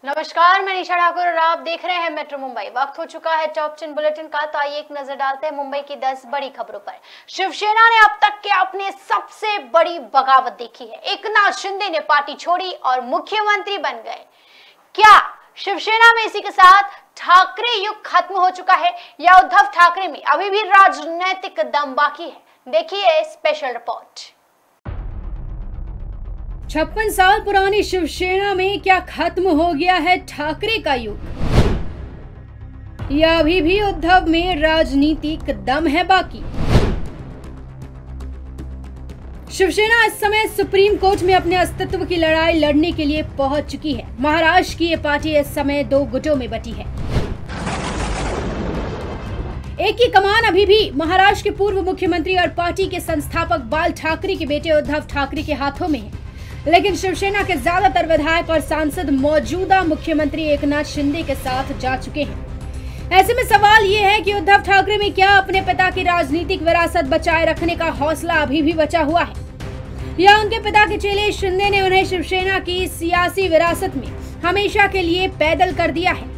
नमस्कार, मैं निशा ठाकुर और आप देख रहे हैं मेट्रो मुंबई। वक्त हो चुका है टॉप 10 बुलेटिन का, तो आइए एक नजर डालते हैं मुंबई की 10 बड़ी खबरों पर। शिवसेना ने अब तक के अपने सबसे बड़ी बगावत देखी है। एकनाथ शिंदे ने पार्टी छोड़ी और मुख्यमंत्री बन गए। क्या शिवसेना में इसी के साथ ठाकरे युग खत्म हो चुका है या उद्धव ठाकरे में अभी भी राजनीतिक दम बाकी है? देखिए स्पेशल रिपोर्ट। 56 साल पुरानी शिवसेना में क्या खत्म हो गया है ठाकरे का युग, या अभी भी उद्धव में राजनीतिक दम है बाकी? शिवसेना इस समय सुप्रीम कोर्ट में अपने अस्तित्व की लड़ाई लड़ने के लिए पहुंच चुकी है। महाराष्ट्र की ये पार्टी इस समय 2 गुटों में बटी है। एक की कमान अभी भी महाराष्ट्र के पूर्व मुख्यमंत्री और पार्टी के संस्थापक बाल ठाकरे के बेटे उद्धव ठाकरे के हाथों में है, लेकिन शिवसेना के ज्यादातर विधायक और सांसद मौजूदा मुख्यमंत्री एकनाथ शिंदे के साथ जा चुके हैं। ऐसे में सवाल ये है कि उद्धव ठाकरे में क्या अपने पिता की राजनीतिक विरासत बचाए रखने का हौसला अभी भी बचा हुआ है, या उनके पिता के चेले शिंदे ने उन्हें शिवसेना की सियासी विरासत में हमेशा के लिए पैदल कर दिया है।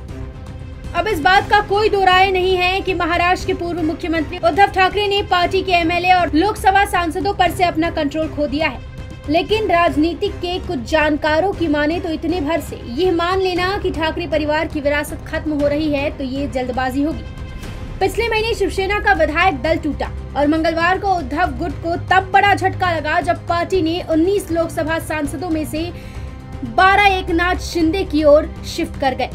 अब इस बात का कोई दो राय नहीं है कि महाराष्ट्र के पूर्व मुख्यमंत्री उद्धव ठाकरे ने पार्टी के एमएलए और लोकसभा सांसदों पर से अपना कंट्रोल खो दिया है। लेकिन राजनीतिक के कुछ जानकारों की माने तो इतने भर से यह मान लेना कि ठाकरे परिवार की विरासत खत्म हो रही है तो ये जल्दबाजी होगी। पिछले महीने शिवसेना का विधायक दल टूटा और मंगलवार को उद्धव गुट को तब बड़ा झटका लगा जब पार्टी ने 19 लोकसभा सांसदों में से 12 एकनाथ शिंदे की ओर शिफ्ट कर गए।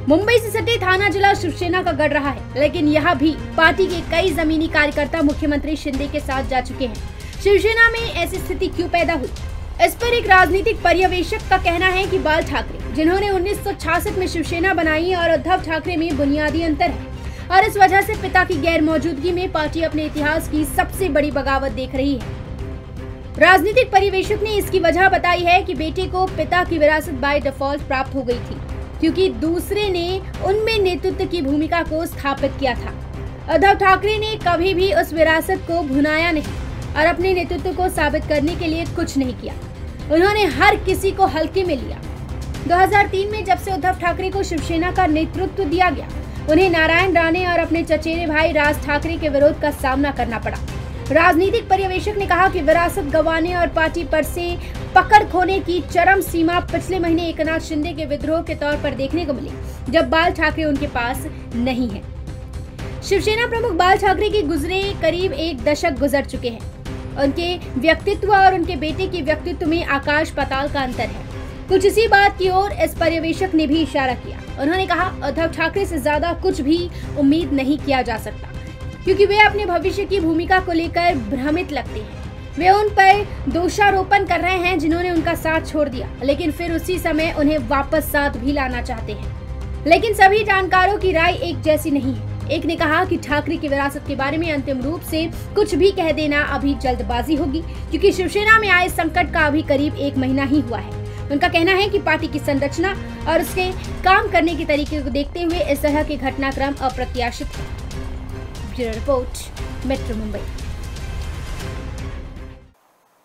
मुंबई से सटे थाना जिला शिवसेना का गढ़ रहा है, लेकिन यहाँ भी पार्टी के कई जमीनी कार्यकर्ता मुख्यमंत्री शिंदे के साथ जा चुके हैं। शिवसेना में ऐसी स्थिति क्यों पैदा हुई? इस पर एक राजनीतिक पर्यवेक्षक का कहना है कि बाल ठाकरे, जिन्होंने 1966 में शिवसेना बनाई, और उद्धव ठाकरे में बुनियादी अंतर है और इस वजह से पिता की गैर मौजूदगी में पार्टी अपने इतिहास की सबसे बड़ी बगावत देख रही है। राजनीतिक पर्यवेक्षक ने इसकी वजह बताई है कि बेटे को पिता की विरासत बाय डिफॉल्ट प्राप्त हो गई थी, क्योंकि दूसरे ने उनमें नेतृत्व की भूमिका को स्थापित किया था। उद्धव ठाकरे ने कभी भी उस विरासत को भुनाया नहीं और अपने नेतृत्व को साबित करने के लिए कुछ नहीं किया। उन्होंने हर किसी को हल्के में लिया। 2003 में जब से उद्धव ठाकरे को शिवसेना का नेतृत्व दिया गया, उन्हें नारायण राणे और अपने चचेरे भाई राज ठाकरे के विरोध का सामना करना पड़ा। राजनीतिक पर्यवेक्षक ने कहा कि विरासत गंवाने और पार्टी पर से पकड़ खोने की चरम सीमा पिछले महीने एकनाथ शिंदे के विद्रोह के तौर पर देखने को मिली, जब बाल ठाकरे उनके पास नहीं है। शिवसेना प्रमुख बाल ठाकरे के गुजरे करीब 1 दशक गुजर चुके हैं। उनके व्यक्तित्व और उनके बेटे के व्यक्तित्व में आकाश पाताल का अंतर है। कुछ इसी बात की ओर इस पर्यवेक्षक ने भी इशारा किया। उन्होंने कहा, उद्धव ठाकरे से ज्यादा कुछ भी उम्मीद नहीं किया जा सकता, क्योंकि वे अपने भविष्य की भूमिका को लेकर भ्रमित लगते हैं। वे उन पर दोषारोपण कर रहे हैं जिन्होंने उनका साथ छोड़ दिया, लेकिन फिर उसी समय उन्हें वापस साथ भी लाना चाहते हैं। लेकिन सभी जानकारों की राय एक जैसी नहीं है। एक ने कहा कि ठाकरे की विरासत के बारे में अंतिम रूप से कुछ भी कह देना अभी जल्दबाजी होगी, क्योंकि शिवसेना में आए संकट का अभी करीब 1 महीना ही हुआ है। उनका कहना है कि पार्टी की संरचना और उसके काम करने के तरीके को देखते हुए इस तरह के घटनाक्रम अप्रत्याशित है। Bureau report, metro Mumbai.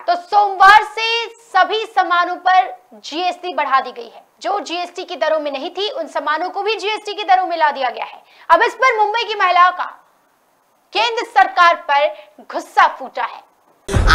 तो सोमवार से सभी सामानों पर जीएसटी बढ़ा दी गई है। जो जीएसटी की दरों में नहीं थी, उन सामानों को भी जीएसटी की दरों में ला दिया गया है। अब इस पर मुंबई की महिलाओं का केंद्र सरकार पर गुस्सा फूटा है।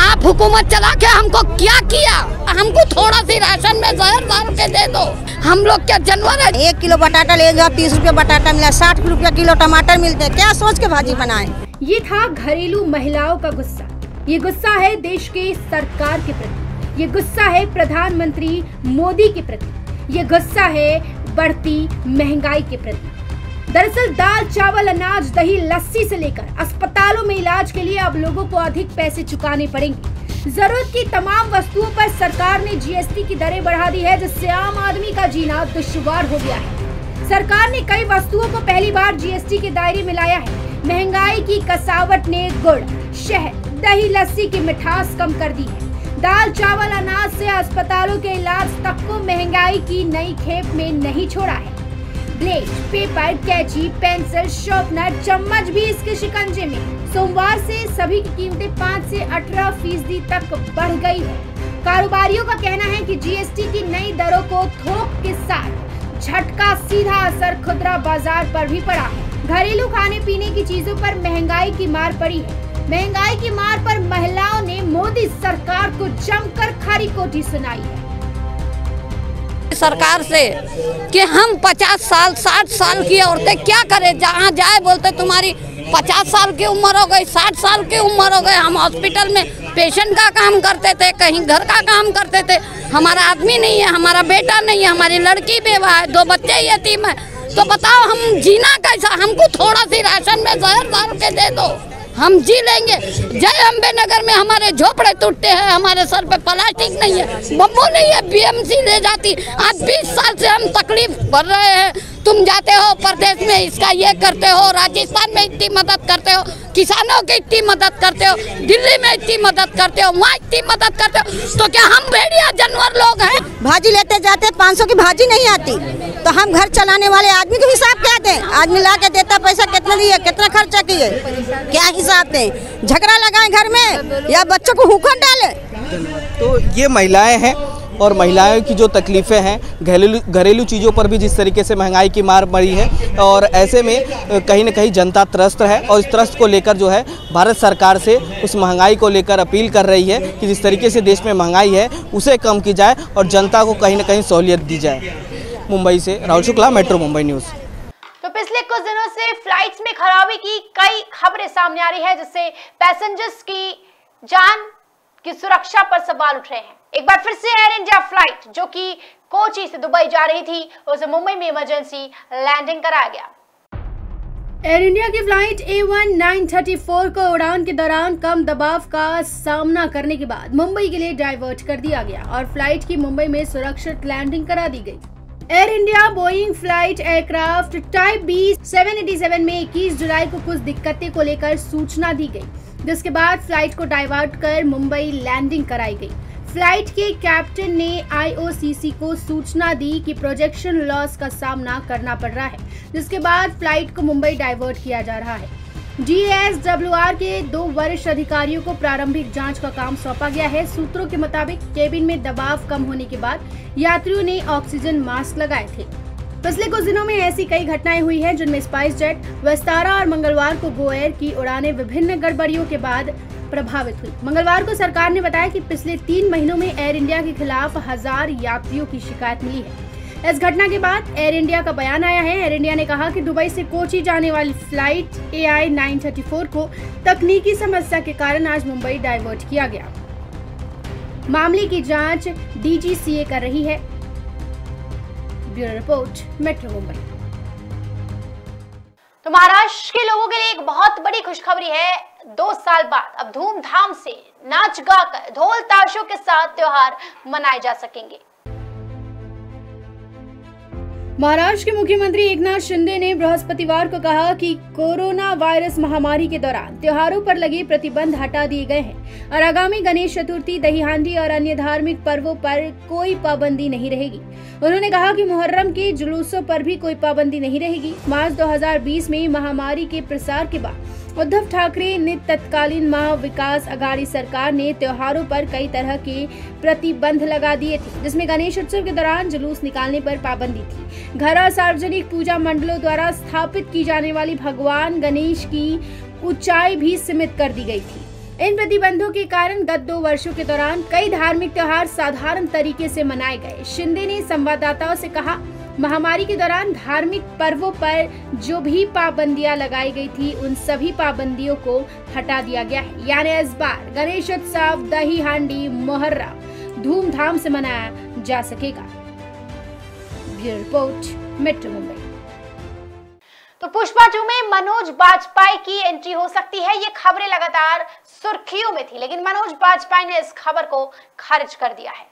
आप हुकूमत चला के हमको क्या किया? हमको थोड़ा सी राशन में जहर डाल के दे दो। हम लोग क्या जानवर है? 1 किलो बटाटा ले जाओ, 30 रुपए बटाटा मिला, 60 रुपए किलो टमाटर मिलते, क्या सोच के भाजी बनाए? ये था घरेलू महिलाओं का गुस्सा। ये गुस्सा है देश के सरकार के प्रति, ये गुस्सा है प्रधानमंत्री मोदी के प्रति, ये गुस्सा है बढ़ती महंगाई के प्रति। दरअसल दाल, चावल, अनाज, दही, लस्सी से लेकर अस्पतालों में इलाज के लिए अब लोगों को अधिक पैसे चुकाने पड़ेंगे। जरूरत की तमाम वस्तुओं पर सरकार ने जीएसटी की दरें बढ़ा दी है, जिससे आम आदमी का जीना दुश्वार हो गया है। सरकार ने कई वस्तुओं को पहली बार जीएसटी के दायरे में लाया है। महंगाई की कसावट ने गुड़, शहद, दही, लस्सी की मिठास कम कर दी है। दाल, चावल, अनाज से अस्पतालों के इलाज तक को महंगाई की नई खेप में नहीं छोड़ा है। ब्लेड, पेपर, कैंची, पेंसिल, शार्पनर, चम्मच भी इसके शिकंजे में। सोमवार से सभी की कीमतें 5 से 18% तक बढ़ गई है। कारोबारियों का कहना है कि जीएसटी की नई दरों को थोक के साथ झटका सीधा असर खुदरा बाजार पर भी पड़ा है। घरेलू खाने पीने की चीजों पर महंगाई की मार पड़ी है। महंगाई की मार पर महिलाओं ने मोदी सरकार को जमकर खरी खोटी सुनाई है सरकार से कि हम 50 साल 60 साल की औरतें क्या करें, जहाँ जाए बोलते तुम्हारी 50 साल की उम्र हो गई, 60 साल की उम्र हो गई। हम हॉस्पिटल में पेशेंट का काम करते थे, कहीं घर का काम करते थे। हमारा आदमी नहीं है, हमारा बेटा नहीं है, हमारी लड़की बेवा है, 2 बच्चे यतीम है। तो बताओ हम जीना कैसा? हमको थोड़ा सी राशन में जहर डाल के दे दो, हम जी लेंगे। जय अम्बे नगर में हमारे झोपड़े टूटते हैं, हमारे सर पे प्लास्टिक नहीं है, बम्बू नहीं है, बीएमसी ले जाती। आज 20 साल से हम तकलीफ भर रहे हैं। तुम जाते हो प्रदेश में इसका ये करते हो, राजस्थान में इतनी मदद करते हो, किसानों की इतनी मदद करते हो, दिल्ली में इतनी मदद करते हो, वहाँ इतनी मदद करते हो, तो क्या हम भेड़िया जानवर लोग हैं? भाजी लेते जाते 500 की भाजी नहीं आती, तो हम घर चलाने वाले आदमी को हिसाब क्या दें? आदमी ला के देता पैसा कितना लिए, कितना खर्चा किए, क्या हिसाब दें? झगड़ा लगाए घर में या बच्चों को हुक्म डाले? तो ये महिलाएं हैं और महिलाओं की जो तकलीफ़ें हैं, घरेलू चीज़ों पर भी जिस तरीके से महंगाई की मार पड़ी है, और ऐसे में कहीं न कहीं जनता त्रस्त है। और इस त्रस्त को लेकर जो है भारत सरकार से उस महंगाई को लेकर अपील कर रही है कि जिस तरीके से देश में महंगाई है उसे कम की जाए और जनता को कहीं न कहीं सहूलियत दी जाए। मुंबई से राहुल शुक्ला, मेट्रो मुंबई न्यूज़। तो पिछले कुछ दिनों से फ्लाइट्स में खराबी की कई खबरें सामने आ रही है, जिससे पैसेंजर्स की जान की सुरक्षा पर सवाल उठ रहे हैं। एक बार फिर से एयर इंडिया फ्लाइट जो कि कोची से दुबई जा रही थी, उसे मुंबई में इमरजेंसी लैंडिंग कराया गया। एयर इंडिया की फ्लाइट A1934 को उड़ान के दौरान कम दबाव का सामना करने के बाद मुंबई के लिए डाइवर्ट कर दिया गया और फ्लाइट की मुंबई में सुरक्षित लैंडिंग करा दी गई। Air India Boeing flight aircraft type B 787 में 21 जुलाई को कुछ दिक्कतें को लेकर सूचना दी गई, जिसके बाद फ्लाइट को डाइवर्ट कर मुंबई लैंडिंग कराई गई। फ्लाइट के कैप्टन ने IOCC को सूचना दी कि प्रोजेक्शन लॉस का सामना करना पड़ रहा है, जिसके बाद फ्लाइट को मुंबई डाइवर्ट किया जा रहा है। DSWR के 2 वरिष्ठ अधिकारियों को प्रारंभिक जांच का काम सौंपा गया है। सूत्रों के मुताबिक केबिन में दबाव कम होने के बाद यात्रियों ने ऑक्सीजन मास्क लगाए थे। पिछले कुछ दिनों में ऐसी कई घटनाएं हुई हैं, जिनमें स्पाइस जेट, विस्तारा और मंगलवार को गो एयर की उड़ानें विभिन्न गड़बड़ियों के बाद प्रभावित हुई। मंगलवार को सरकार ने बताया कि पिछले 3 महीनों में एयर इंडिया के खिलाफ 1000 यात्रियों की शिकायत मिली है। इस घटना के बाद एयर इंडिया का बयान आया है। एयर इंडिया ने कहा कि दुबई से कोची जाने वाली फ्लाइट AI934 को तकनीकी समस्या के कारण आज मुंबई डाइवर्ट किया गया। मामले की जांच DGCA कर रही है। Bureau report, metro Mumbai. तो महाराष्ट्र के लोगों के लिए एक बहुत बड़ी खुशखबरी है। 2 साल बाद अब धूमधाम से नाच गाकर ढोल ताशों के साथ त्योहार मनाए जा सकेंगे। महाराष्ट्र के मुख्यमंत्री एकनाथ शिंदे ने बृहस्पतिवार को कहा कि कोरोना वायरस महामारी के दौरान त्योहारों पर लगे प्रतिबंध हटा दिए गए हैं और आगामी गणेश चतुर्थी, दही हांडी और अन्य धार्मिक पर्वों पर कोई पाबंदी नहीं रहेगी। उन्होंने कहा कि मुहर्रम के जुलूसों पर भी कोई पाबंदी नहीं रहेगी। मार्च 2020 में महामारी के प्रसार के बाद उद्धव ठाकरे ने तत्कालीन महाविकास आघाड़ी सरकार ने त्योहारों पर कई तरह के प्रतिबंध लगा दिए थे, जिसमें गणेश उत्सव के दौरान जुलूस निकालने पर पाबंदी थी। घर और सार्वजनिक पूजा मंडलों द्वारा स्थापित की जाने वाली भगवान गणेश की ऊंचाई भी सीमित कर दी गई थी। इन प्रतिबंधों के कारण गत 2 वर्षों के दौरान कई धार्मिक त्योहार साधारण तरीके से मनाए गए। शिंदे ने संवाददाताओं से कहा, महामारी के दौरान धार्मिक पर्वों पर जो भी पाबंदियां लगाई गई थी, उन सभी पाबंदियों को हटा दिया गया है। यानी इस बार गणेश उत्सव, दही हांडी, मुहर्रम धूमधाम से मनाया जा सकेगा। Bureau report, metro Mumbai. तो पुष्पा 2 में मनोज बाजपेयी की एंट्री हो सकती है। ये खबरें लगातार सुर्खियों में थी, लेकिन मनोज बाजपेयी ने इस खबर को खारिज कर दिया है।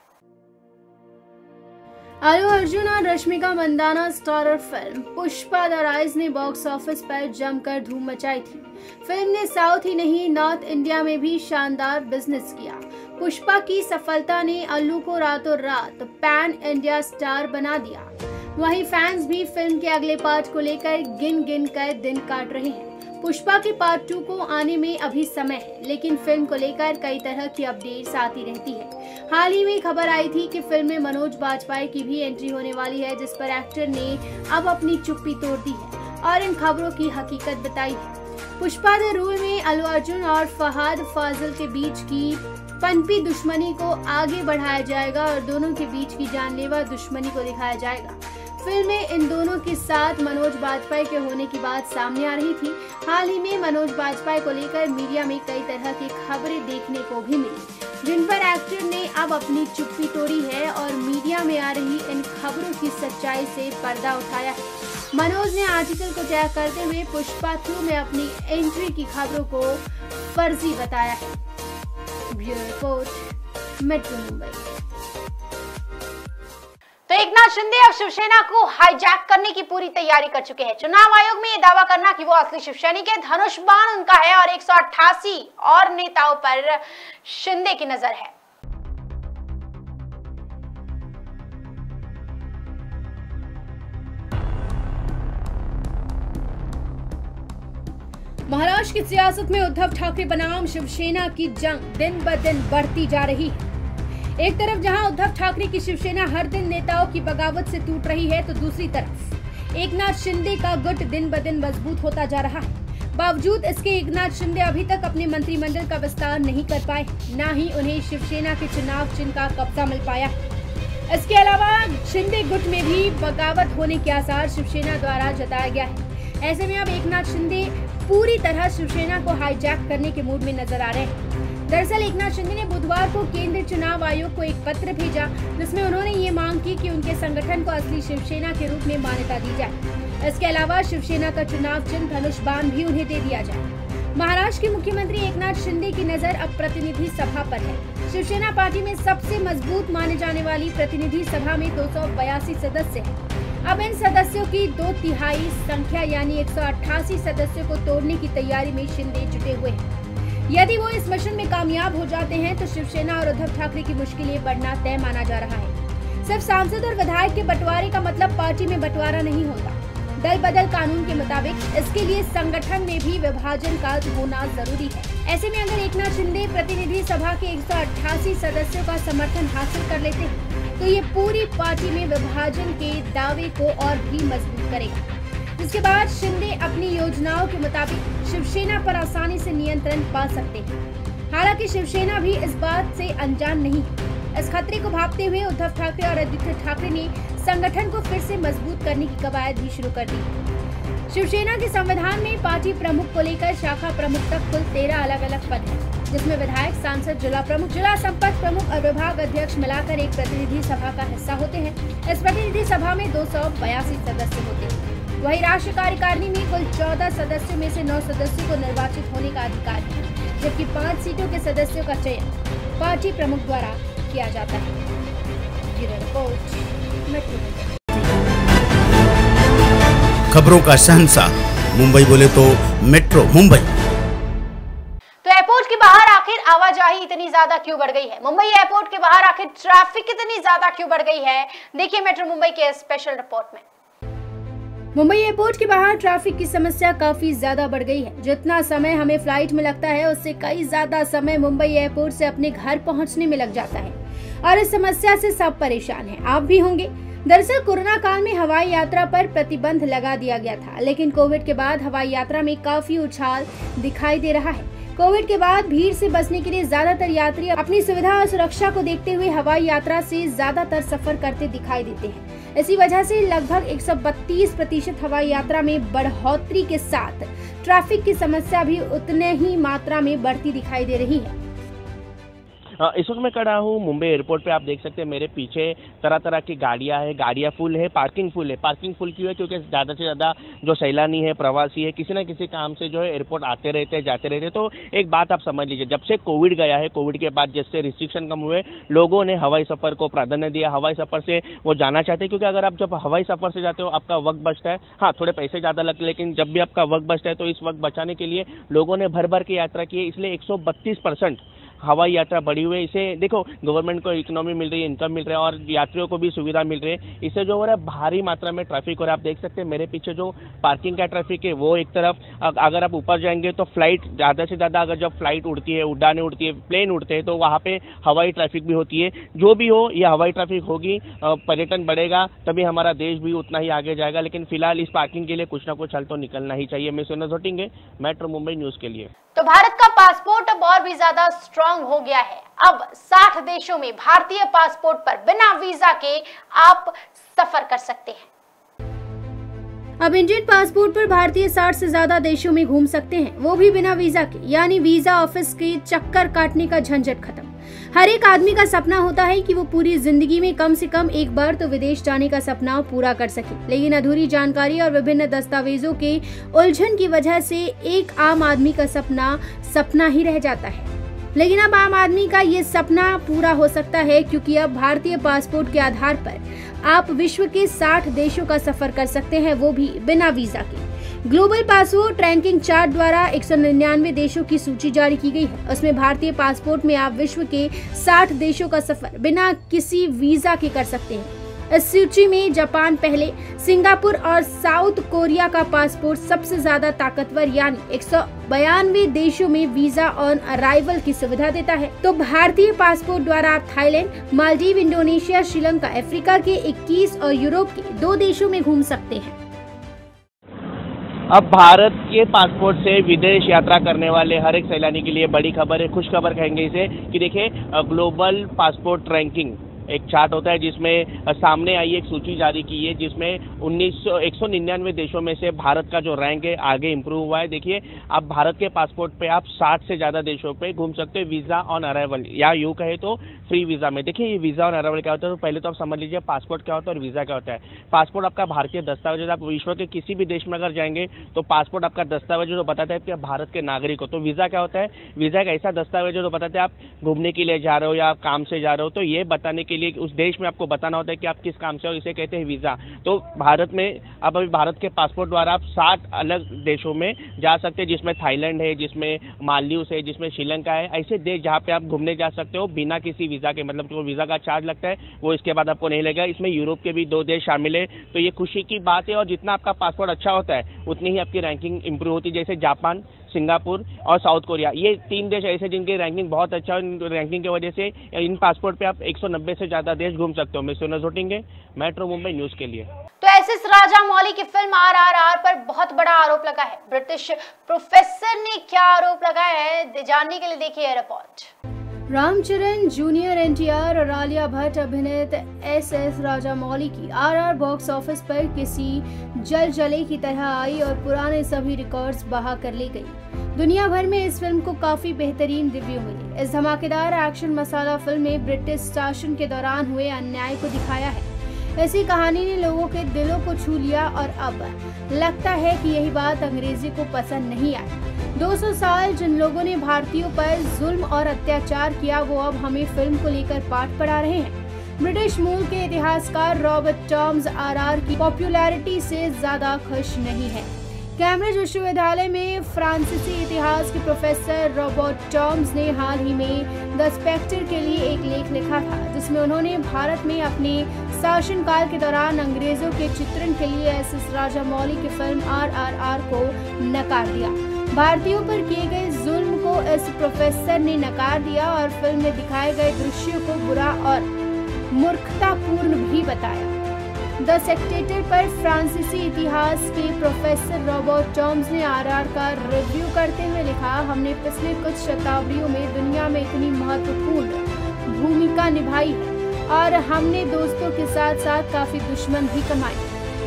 अल्लू अर्जुन और Rashmika Mandanna starrer film Pushpa the rise ने बॉक्स ऑफिस पर जमकर धूम मचाई थी। फिल्म ने साउथ ही नहीं, नॉर्थ इंडिया में भी शानदार बिजनेस किया। पुष्पा की सफलता ने अल्लू को रातों रात पैन इंडिया स्टार बना दिया। वहीं फैंस भी फिल्म के अगले पार्ट को लेकर गिन गिन कर दिन काट रहे हैं। पुष्पा के पार्ट 2 को आने में अभी समय है, लेकिन फिल्म को लेकर कई तरह की अपडेट्स आती रहती है। हाल ही में खबर आई थी कि फिल्म में मनोज बाजपेयी की भी एंट्री होने वाली है, जिस पर एक्टर ने अब अपनी चुप्पी तोड़ दी है और इन खबरों की हकीकत बताई है। पुष्पा द रूल में अल्लू अर्जुन और फहद फाजिल के बीच की पनपी दुश्मनी को आगे बढ़ाया जाएगा और दोनों के बीच की जानलेवा दुश्मनी को दिखाया जाएगा। फिल्म में इन दोनों के साथ मनोज बाजपेयी के होने की बात सामने आ रही थी। हाल ही में मनोज बाजपेयी को लेकर मीडिया में कई तरह की खबरें देखने को भी मिली, जिन पर एक्टर ने अब अपनी चुप्पी तोड़ी है और मीडिया में आ रही इन खबरों की सच्चाई से पर्दा उठाया है। मनोज ने आर्टिकल को टैग करते हुए पुष्पा 2 में अपनी एंट्री की खबरों को फर्जी बताया है। Bureau report, metro Mumbai. तो एकनाथ शिंदे अब शिवसेना को हाईजैक करने की पूरी तैयारी कर चुके हैं। चुनाव आयोग में ये दावा करना कि वो असली शिवसैनिक है, धनुष बाण उनका है और 188 और नेताओं पर शिंदे की नजर है। महाराष्ट्र की सियासत में उद्धव ठाकरे बनाम शिवसेना की जंग दिन ब दिन बढ़ती जा रही है। एक तरफ जहां उद्धव ठाकरे की शिवसेना हर दिन नेताओं की बगावत से टूट रही है, तो दूसरी तरफ एकनाथ शिंदे का गुट दिन ब दिन मजबूत होता जा रहा है। बावजूद इसके एकनाथ शिंदे अभी तक अपने मंत्रिमंडल का विस्तार नहीं कर पाए, न ही उन्हें शिवसेना के चुनाव चिन्ह का कब्जा मिल पाया। इसके अलावा शिंदे गुट में भी बगावत होने के आसार शिवसेना द्वारा जताया गया है। ऐसे में अब एकनाथ शिंदे पूरी तरह शिवसेना को हाईजैक करने के मूड में नजर आ रहे हैं। दरअसल एकनाथ शिंदे ने बुधवार को केंद्रीय चुनाव आयोग को एक पत्र भेजा, जिसमें उन्होंने ये मांग की कि उनके संगठन को असली शिवसेना के रूप में मान्यता दी जाए। इसके अलावा शिवसेना का चुनाव चिन्ह धनुष बाण भी उन्हें दे दिया जाए। महाराष्ट्र के मुख्यमंत्री एकनाथ शिंदे की नजर अब प्रतिनिधि सभा पर है। शिवसेना पार्टी में सबसे मजबूत माने जाने वाली प्रतिनिधि सभा में 282 सदस्य हैं। अब इन सदस्यों की 2/3 संख्या यानी 188 सदस्यों को तोड़ने की तैयारी में शिंदे जुटे हुए हैं। यदि वो इस मिशन में कामयाब हो जाते हैं तो शिवसेना और उद्धव ठाकरे की मुश्किलें बढ़ना तय माना जा रहा है। सिर्फ सांसद और विधायक के बंटवारे का मतलब पार्टी में बंटवारा नहीं होता। दल बदल कानून के मुताबिक इसके लिए संगठन में भी विभाजन का होना जरूरी है। ऐसे में अगर एकनाथ शिंदे प्रतिनिधि सभा के 188 सदस्यों का समर्थन हासिल कर लेते हैं, तो ये पूरी पार्टी में विभाजन के दावे को और भी मजबूत करेगा, जिसके बाद शिंदे अपनी योजनाओं के मुताबिक शिवसेना पर आसानी से नियंत्रण पा सकते हैं। हालांकि शिवसेना भी इस बात से अनजान नहीं है। इस खतरे को भांपते हुए उद्धव ठाकरे और आदित्य ठाकरे ने संगठन को फिर से मजबूत करने की कवायद भी शुरू कर दी। शिवसेना के संविधान में पार्टी प्रमुख को लेकर शाखा प्रमुख तक कुल 13 अलग अलग पद हैं, जिसमें विधायक, सांसद, जिला प्रमुख, जिला संपर्क प्रमुख और विभाग अध्यक्ष मिलाकर एक प्रतिनिधि सभा का हिस्सा होते हैं। इस प्रतिनिधि सभा में 282 सदस्य होते हैं। वहीं राष्ट्रीय कार्यकारिणी में कुल 14 सदस्यों में से 9 सदस्यों को निर्वाचित होने का अधिकार है, जबकि 5 सीटों के सदस्यों का चयन पार्टी प्रमुख द्वारा किया जाता है। Bureau report, metro Mumbai. खबरों का शहंशाह मुंबई बोले तो मेट्रो मुंबई। तो एयरपोर्ट के बाहर आखिर आवाजाही इतनी ज्यादा क्यों बढ़ गई है? मुंबई एयरपोर्ट के बाहर आखिर ट्रैफिक इतनी ज्यादा क्यों बढ़ गई है? देखिए मेट्रो मुंबई के स्पेशल रिपोर्ट में। मुंबई एयरपोर्ट के बाहर ट्रैफिक की समस्या काफी ज्यादा बढ़ गई है। जितना समय हमें फ्लाइट में लगता है, उससे कई ज्यादा समय मुंबई एयरपोर्ट से अपने घर पहुंचने में लग जाता है और इस समस्या से सब परेशान हैं। आप भी होंगे। दरअसल कोरोना काल में हवाई यात्रा पर प्रतिबंध लगा दिया गया था, लेकिन कोविड के बाद हवाई यात्रा में काफी उछाल दिखाई दे रहा है। कोविड के बाद भीड़ से बचने के लिए ज्यादातर यात्री अपनी सुविधा और सुरक्षा को देखते हुए हवाई यात्रा से ज्यादातर सफर करते दिखाई देते हैं। इसी वजह से लगभग 132% हवाई यात्रा में बढ़ोतरी के साथ ट्रैफिक की समस्या भी उतने ही मात्रा में बढ़ती दिखाई दे रही है। इस वक्त मैं खड़ा हूँ मुंबई एयरपोर्ट पे। आप देख सकते हैं मेरे पीछे तरह तरह की गाड़ियाँ फुल है, पार्किंग फुल है। पार्किंग फुल क्यों है? क्योंकि ज़्यादा से ज़्यादा जो सैलानी है, प्रवासी है, किसी न किसी काम से जो है एयरपोर्ट आते रहते हैं, जाते रहते हैं। तो एक बात आप समझ लीजिए, जब से कोविड गया है, कोविड के बाद जैसे रिस्ट्रिक्शन कम हुए, लोगों ने हवाई सफ़र को प्राधान्य दिया। हवाई सफ़र से वो जाना चाहते हैं, क्योंकि अगर आप जब हवाई सफ़र से जाते हो आपका वक्त बचता है। हाँ, थोड़े पैसे ज़्यादा लगते हैं, लेकिन जब भी आपका वक्त बचता है तो इस वक्त बचाने के लिए लोगों ने भर भर के यात्रा की है। इसलिए 132% हवाई यात्रा बढ़ी हुई है। इसे देखो, गवर्नमेंट को इकोनॉमी मिल रही है, इनकम मिल रहा है और यात्रियों को भी सुविधा मिल रही है। इससे जो हो रहा है भारी मात्रा में ट्रैफिक हो रहा है। आप देख सकते हैं मेरे पीछे जो पार्किंग का ट्रैफिक है वो एक तरफ, अगर आप ऊपर जाएंगे तो फ्लाइट ज़्यादा से ज़्यादा, अगर जब फ्लाइट उड़ती है, उड़ानें उड़ती है, प्लेन उड़ते हैं तो वहाँ पे हवाई ट्रैफिक भी होती है। जो भी हो, ये हवाई ट्रैफिक होगी, पर्यटन बढ़ेगा तभी हमारा देश भी उतना ही आगे जाएगा। लेकिन फिलहाल इस पार्किंग के लिए कुछ ना कुछ हल तो निकलना ही चाहिए। मैं सुना जोटिंगे, मेट्रो मुंबई न्यूज के लिए। तो भारत का पासपोर्ट अब और भी ज्यादा स्ट्रांग हो गया है। अब 60 देशों में भारतीय पासपोर्ट पर बिना वीजा के आप सफर कर सकते हैं। अब इंडियन पासपोर्ट पर भारतीय 60 से ज्यादा देशों में घूम सकते हैं, वो भी बिना वीजा के, यानी वीजा ऑफिस के चक्कर काटने का झंझट खत्म। हर एक आदमी का सपना होता है कि वो पूरी जिंदगी में कम से कम एक बार तो विदेश जाने का सपना पूरा कर सके, लेकिन अधूरी जानकारी और विभिन्न दस्तावेजों के उलझन की वजह से एक आम आदमी का सपना ही रह जाता है। लेकिन अब आम आदमी का ये सपना पूरा हो सकता है, क्योंकि अब भारतीय पासपोर्ट के आधार पर आप विश्व के 60 देशों का सफर कर सकते हैं, वो भी बिना वीजा के। ग्लोबल पासपोर्ट रैंकिंग चार्ट द्वारा 199 देशों की सूची जारी की गई है। उसमें भारतीय पासपोर्ट में आप विश्व के 60 देशों का सफर बिना किसी वीजा के कर सकते हैं। इस सूची में जापान पहले, सिंगापुर और साउथ कोरिया का पासपोर्ट सबसे ज्यादा ताकतवर, यानी 192 देशों में वीजा ऑन अराइवल की सुविधा देता है। तो भारतीय पासपोर्ट द्वारा आप Thailand, Maldives, Indonesia, Sri Lanka, Africa के 21 और यूरोप के 2 देशों में घूम सकते हैं। अब भारत के पासपोर्ट से विदेश यात्रा करने वाले हर एक सैलानी के लिए बड़ी खबर है, खुश खबर कहेंगे इसे, कि देखिए ग्लोबल पासपोर्ट रैंकिंग एक चार्ट होता है जिसमें सामने आई एक सूची जारी की है, जिसमें 199 देशों में से भारत का जो रैंक है आगे इंप्रूव हुआ है। देखिए, अब भारत के पासपोर्ट पे आप 60 से ज़्यादा देशों पे घूम सकते हैं वीज़ा ऑन अराइवल, या यूँ कहे तो फ्री वीज़ा में। देखिए, ये वीज़ा ऑन अराइवल क्या होता है, तो पहले तो आप समझ लीजिए पासपोर्ट क्या होता है और वीज़ा क्या होता है। पासपोर्ट आपका भारतीय दस्तावेज, आप विश्व के किसी भी देश में अगर जाएंगे तो पासपोर्ट आपका दस्तावेज जो बताता है कि आप भारत के नागरिक हो। तो वीज़ा क्या होता है, वीज़ा एक ऐसा दस्तावेज जो बताता है आप घूमने के लिए जा रहे हो या आप काम से जा रहे हो, तो ये बताने के लिए उस देश में आपको बताना होता है कि आप किस काम से हो, इसे कहते हैं वीज़ा। तो भारत में अब अभी भारत के पासपोर्ट द्वारा आप 60 अलग देशों में जा सकते हैं, जिसमें थाईलैंड है, जिसमें मालदीव है, जिसमें श्रीलंका है। ऐसे देश जहाँ पे आप घूमने जा सकते हो बिना किसी वीज़ा के, मतलब जो वीज़ा का चार्ज लगता है वो इसके बाद आपको नहीं लगेगा। इसमें यूरोप के भी 2 देश शामिल है, तो ये खुशी की बात है। और जितना आपका पासपोर्ट अच्छा होता है उतनी ही आपकी रैंकिंग इंप्रूव होती है, जैसे जापान, सिंगापुर और साउथ कोरिया, ये 3 देश ऐसे जिनकी रैंकिंग बहुत अच्छा है। इन रैंकिंग की वजह से इन पासपोर्ट पे आप 190 से ज्यादा देश घूम सकते हो। मैं सुना जोटिंगे, मेट्रो मुंबई न्यूज के लिए। तो एसएस राजामौली की फिल्म RRR पर बहुत बड़ा आरोप लगा है। ब्रिटिश प्रोफेसर ने क्या आरोप लगाया है, जानने के लिए देखिए यह रिपोर्ट। रामचरण, जूनियर NTR और आलिया भट्ट अभिनीत एसएस राजामौली की RRR बॉक्स ऑफिस पर किसी जले की तरह आई और पुराने सभी रिकॉर्ड्स बहा कर ले गई। दुनिया भर में इस फिल्म को काफी बेहतरीन रिव्यू मिले। इस धमाकेदार एक्शन मसाला फिल्म में ब्रिटिश शासन के दौरान हुए अन्याय को दिखाया है। ऐसी कहानी ने लोगों के दिलों को छू लिया और अब लगता है कि यही बात अंग्रेजी को पसंद नहीं आई। 200 साल जिन लोगों ने भारतीयों पर जुल्म और अत्याचार किया, वो अब हमें फिल्म को लेकर पाठ पढ़ा रहे हैं। ब्रिटिश मूल के इतिहासकार रॉबर्ट टॉम्स RRR की पॉपुलैरिटी से ज्यादा खुश नहीं है। कैम्ब्रिज विश्वविद्यालय में फ्रांसीसी इतिहास के प्रोफेसर रॉबर्ट टॉम्स ने हाल ही में द स्पेक्टर के लिए एक लेख लिखा था, जिसमें उन्होंने भारत में अपने शासनकाल के दौरान अंग्रेजों के चित्रण के लिए एसएस राजामौली की फिल्म RRR को नकार दिया। भारतीयों पर किए गए जुल्म को इस प्रोफेसर ने नकार दिया और फिल्म में दिखाए गए दृश्यों को बुरा और मूर्खतापूर्ण भी बताया। द स्पेक्टेटर पर फ्रांसीसी इतिहास के प्रोफेसर रॉबर्ट टॉम्स ने RRR का रिव्यू करते हुए लिखा, हमने पिछले कुछ शताब्दियों में दुनिया में इतनी महत्वपूर्ण भूमिका निभाई है और हमने दोस्तों के साथ साथ काफी दुश्मन भी कमाए।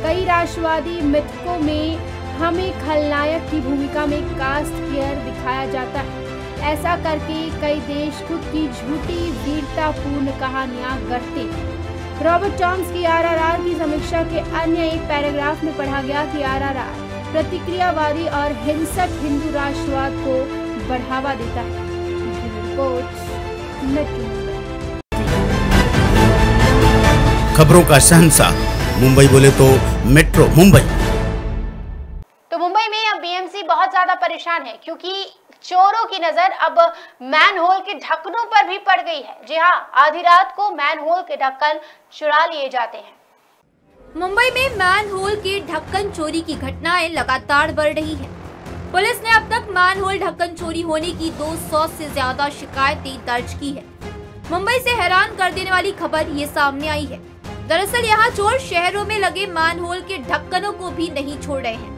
कई राष्ट्रवादी मिथकों में हमें खलनायक की भूमिका में कास्ट कियर दिखाया जाता है। ऐसा करके कई देश खुद की झूठी वीरतापूर्ण कहानियां गढ़ते हैं। रॉबर्ट टॉम्स की RRR की समीक्षा के अन्य एक पैराग्राफ में पढ़ा गया कि RRR प्रतिक्रियावादी और हिंसक हिंदू राष्ट्रवाद को बढ़ावा देता है। खबरों का शहंशाह मुंबई बोले तो मेट्रो मुंबई। तो मुंबई में अब BMC बहुत ज्यादा परेशान है, क्योंकि चोरों की नजर अब मैनहोल के ढक्कनों पर भी पड़ गई है। जी हां, आधी रात को मैनहोल के ढक्कन चुरा लिए जाते हैं। मुंबई में मैनहोल के ढक्कन चोरी की घटनाएं लगातार बढ़ रही हैं। पुलिस ने अब तक मैनहोल ढक्कन चोरी होने की 200 से ज्यादा शिकायतें दर्ज की है। मुंबई से हैरान कर देने वाली खबर ये सामने आई है। दरअसल यहाँ चोर शहरों में लगे मैनहोल के ढक्कनों को भी नहीं छोड़ रहे हैं।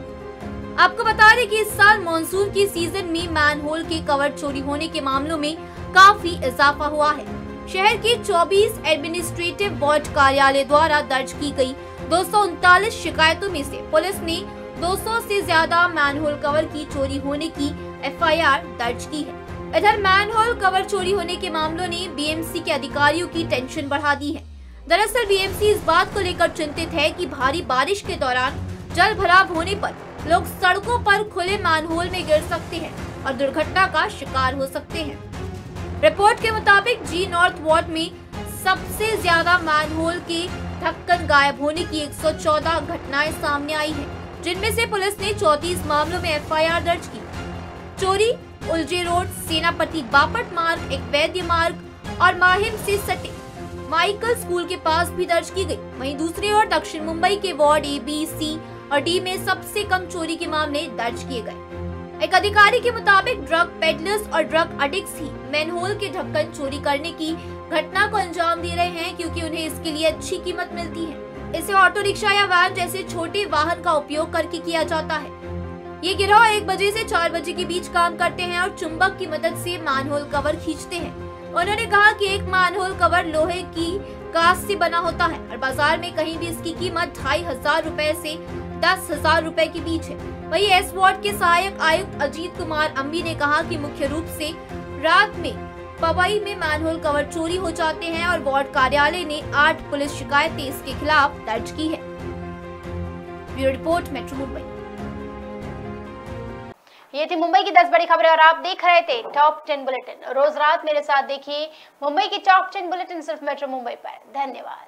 आपको बता दें कि इस साल मॉनसून की सीजन में मैनहोल के कवर चोरी होने के मामलों में काफी इजाफा हुआ है। शहर के 24 एडमिनिस्ट्रेटिव वार्ड कार्यालय द्वारा दर्ज की गई 239 शिकायतों में से पुलिस ने 200 से ज्यादा मैनहोल कवर की चोरी होने की FIR दर्ज की है। इधर मैनहोल कवर चोरी होने के मामलों ने BMC के अधिकारियों की टेंशन बढ़ा दी है। दरअसल BMC इस बात को लेकर चिंतित है कि भारी बारिश के दौरान जल भराव होने पर लोग सड़कों पर खुले मैनहोल में गिर सकते हैं और दुर्घटना का शिकार हो सकते हैं। रिपोर्ट के मुताबिक G नॉर्थ वार्ड में सबसे ज्यादा मैनहोल के ढक्कन गायब होने की 114 घटनाएं सामने आई हैं, जिनमें से पुलिस ने 34 मामलों में FIR दर्ज की। चोरी उलझे रोड, सेनापति बापट मार्ग, एक वैद्य मार्ग और माहिम से सटे माइकल स्कूल के पास भी दर्ज की गई। वहीं दूसरी ओर दक्षिण मुंबई के वार्ड A, B, C और D में सबसे कम चोरी के मामले दर्ज किए गए। एक अधिकारी के मुताबिक ड्रग पेडलर्स और ड्रग एडिक्ट्स ही मैनहोल के ढक्कन चोरी करने की घटना को अंजाम दे रहे हैं, क्योंकि उन्हें इसके लिए अच्छी कीमत मिलती है। इसे ऑटो रिक्शा या वैन जैसे छोटे वाहन का उपयोग करके किया जाता है। ये गिरोह 1 बजे से 4 बजे के बीच काम करते हैं और चुंबक की मदद से मैनहोल कवर खींचते हैं। उन्होंने कहा कि एक मैनहोल कवर लोहे की कांच से बना होता है और बाजार में कहीं भी इसकी कीमत 2500 रुपए से 10,000 रुपए के बीच है। वहीं एस वार्ड के सहायक आयुक्त अजीत कुमार अम्बी ने कहा कि मुख्य रूप से रात में पवई में मैनहोल कवर चोरी हो जाते हैं और वार्ड कार्यालय ने 8 पुलिस शिकायतें इसके खिलाफ दर्ज की है। Bureau report, metro Mumbai. ये थी मुंबई की 10 बड़ी खबरें और आप देख रहे थे टॉप 10 बुलेटिन। रोज रात मेरे साथ देखिए मुंबई की टॉप 10 बुलेटिन सिर्फ मेट्रो मुंबई पर। धन्यवाद।